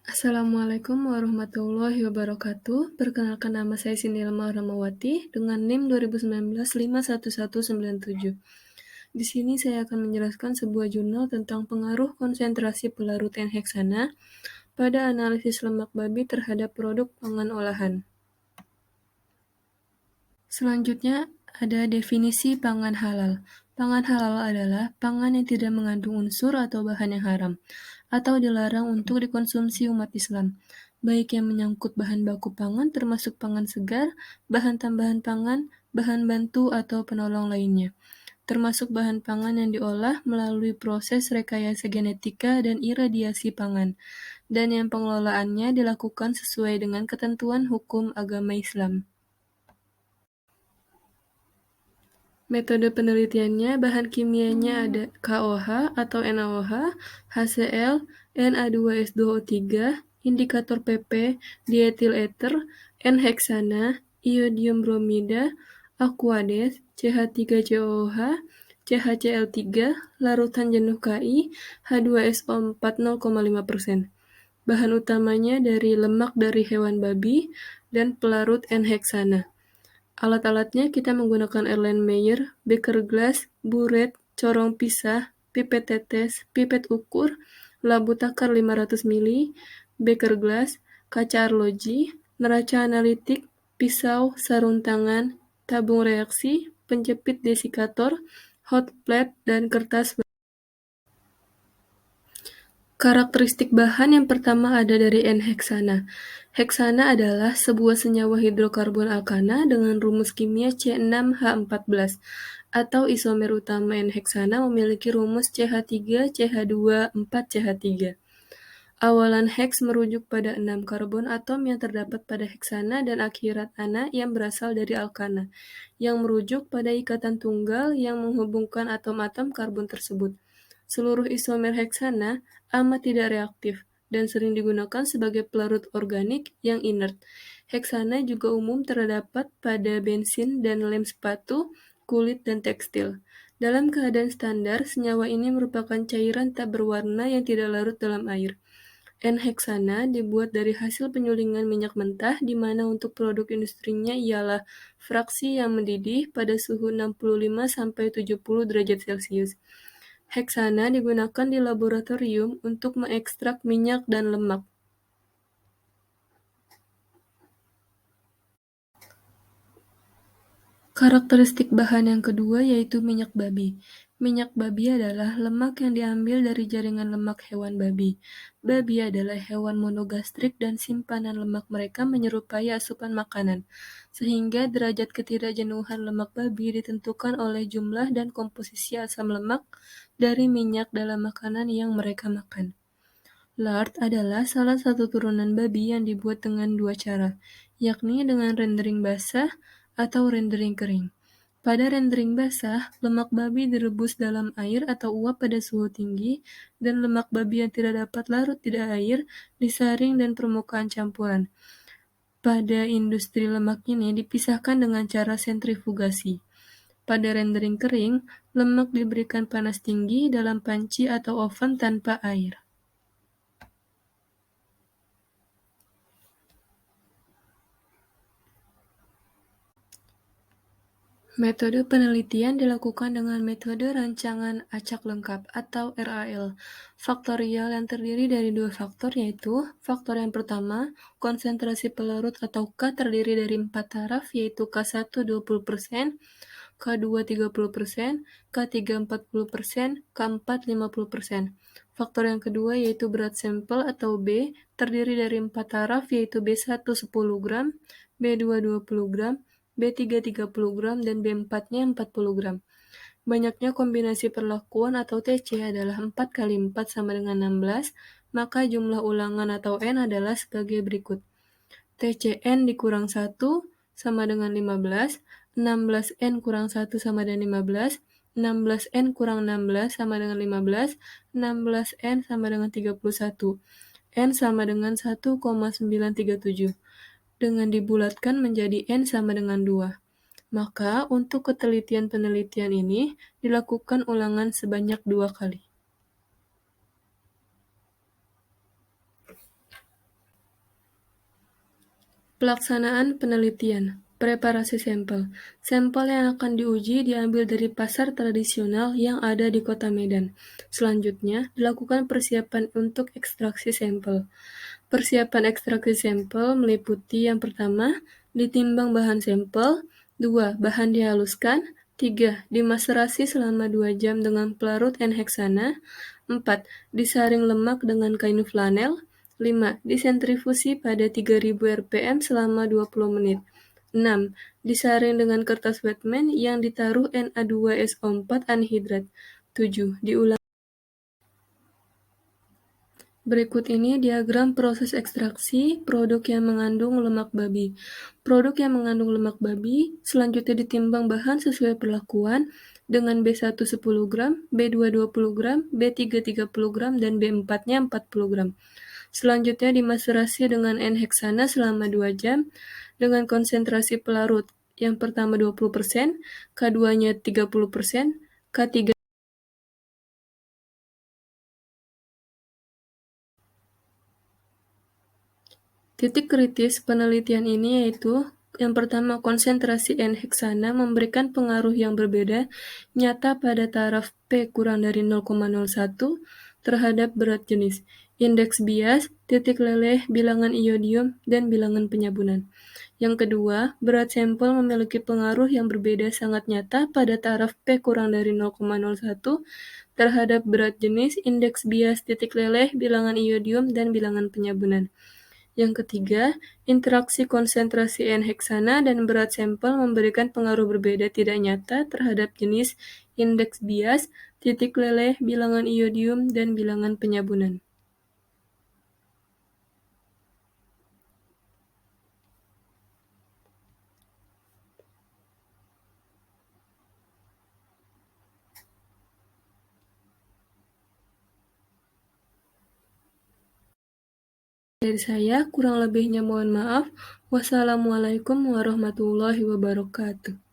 Assalamualaikum warahmatullahi wabarakatuh. Perkenalkan nama saya Sinilma Ramawati dengan NIM 2019 Di sini saya akan menjelaskan sebuah jurnal tentang pengaruh konsentrasi pelarut N-heksana pada analisis lemak babi terhadap produk pangan olahan. Selanjutnya ada definisi pangan halal. Pangan halal adalah pangan yang tidak mengandung unsur atau bahan yang haram, atau dilarang untuk dikonsumsi umat Islam, baik yang menyangkut bahan baku pangan termasuk pangan segar, bahan tambahan pangan, bahan bantu atau penolong lainnya, termasuk bahan pangan yang diolah melalui proses rekayasa genetika dan iradiasi pangan, dan yang pengelolaannya dilakukan sesuai dengan ketentuan hukum agama Islam. Metode penelitiannya, bahan kimianya ada KOH atau NaOH, HCl, Na2S2O3, indikator PP, diethyl ether, N-heksana, iodium bromida, Aquades, CH3COOH, CHCl3, larutan jenuh Ki, H2SO4 0,5%. Bahan utamanya dari lemak dari hewan babi dan pelarut N-heksana. Alat-alatnya kita menggunakan Erlenmeyer, beker gelas, buret, corong pisah, pipet tetes, pipet ukur, labu takar 500 ml, beker gelas, kaca arloji, neraca analitik, pisau, sarung tangan, tabung reaksi, penjepit desikator, hot plate, dan kertas. Karakteristik bahan yang pertama ada dari N-heksana. Heksana adalah sebuah senyawa hidrokarbon alkana dengan rumus kimia C6H14 atau isomer utama N-heksana memiliki rumus CH3CH2 4CH3. Awalan heks merujuk pada 6 karbon atom yang terdapat pada heksana dan akhirat ana yang berasal dari alkana, yang merujuk pada ikatan tunggal yang menghubungkan atom-atom karbon tersebut. Seluruh isomer heksana amat tidak reaktif dan sering digunakan sebagai pelarut organik yang inert. Heksana juga umum terdapat pada bensin dan lem sepatu, kulit, dan tekstil. Dalam keadaan standar, senyawa ini merupakan cairan tak berwarna yang tidak larut dalam air. N-heksana dibuat dari hasil penyulingan minyak mentah di mana untuk produk industrinya ialah fraksi yang mendidih pada suhu 65-70 derajat Celcius. Heksana digunakan di laboratorium untuk mengekstrak minyak dan lemak. Karakteristik bahan yang kedua yaitu minyak babi. Minyak babi adalah lemak yang diambil dari jaringan lemak hewan babi. Babi adalah hewan monogastrik dan simpanan lemak mereka menyerupai asupan makanan, sehingga derajat ketidakjenuhan lemak babi ditentukan oleh jumlah dan komposisi asam lemak dari minyak dalam makanan yang mereka makan. Lard adalah salah satu turunan babi yang dibuat dengan dua cara, yakni dengan rendering basah atau rendering kering. Pada rendering basah, lemak babi direbus dalam air atau uap pada suhu tinggi, dan lemak babi yang tidak dapat larut di air disaring dan permukaan campuran. Pada industri lemak ini dipisahkan dengan cara sentrifugasi. Pada rendering kering, lemak diberikan panas tinggi dalam panci atau oven tanpa air. Metode penelitian dilakukan dengan metode rancangan acak lengkap atau RAL faktorial yang terdiri dari dua faktor yaitu faktor yang pertama, konsentrasi pelarut atau K terdiri dari 4 taraf yaitu K1 20%, K2 30%, K3 40%, K4 50%. Faktor yang kedua yaitu berat sampel atau B terdiri dari 4 taraf yaitu B1 10 gram, B2 20 gram, B3 30 gram, dan B4-nya 40 gram. Banyaknya kombinasi perlakuan atau TC adalah 4 kali 4 sama dengan 16, maka jumlah ulangan atau N adalah sebagai berikut. TCN dikurang 1 sama dengan 15, 16N kurang 1 sama dengan 15, 16N kurang 16 sama dengan 15, 16N sama dengan 31, N sama dengan 1,937. Dengan dibulatkan menjadi N sama dengan 2. Maka untuk penelitian ini dilakukan ulangan sebanyak 2 kali. Pelaksanaan penelitian. Preparasi sampel. Sampel yang akan diuji diambil dari pasar tradisional yang ada di Kota Medan. Selanjutnya, dilakukan persiapan untuk ekstraksi sampel. Persiapan ekstraksi sampel meliputi yang pertama, ditimbang bahan sampel, 2. Bahan dihaluskan, 3. Dimaserasi selama 2 jam dengan pelarut N-heksana, 4. Disaring lemak dengan kain flanel, 5. Disentrifusi pada 3000 rpm selama 20 menit. 6. Disaring dengan kertas wetman yang ditaruh Na2SO4 anhidrat. 7. Diulang. Berikut ini diagram proses ekstraksi produk yang mengandung lemak babi. Produk yang mengandung lemak babi selanjutnya ditimbang bahan sesuai perlakuan dengan B1 10 gram, B2 20 gram, B3 30 gram, dan B4-nya 40 gram. Selanjutnya dimaserasi dengan N-heksana selama 2 jam dengan konsentrasi pelarut yang pertama 20%, K2-nya 30%, K3. Titik kritis penelitian ini yaitu yang pertama, konsentrasi N-heksana memberikan pengaruh yang berbeda nyata pada taraf P kurang dari 0,01 terhadap berat jenis, indeks bias, titik leleh, bilangan iodium, dan bilangan penyabunan. Yang kedua, berat sampel memiliki pengaruh yang berbeda sangat nyata pada taraf P kurang dari 0,01 terhadap berat jenis, indeks bias, titik leleh, bilangan iodium, dan bilangan penyabunan. Yang ketiga, interaksi konsentrasi N-heksana dan berat sampel memberikan pengaruh berbeda tidak nyata terhadap jenis, indeks bias, titik leleh, bilangan iodium, dan bilangan penyabunan. Dari saya, kurang lebihnya mohon maaf. Wassalamualaikum warahmatullahi wabarakatuh.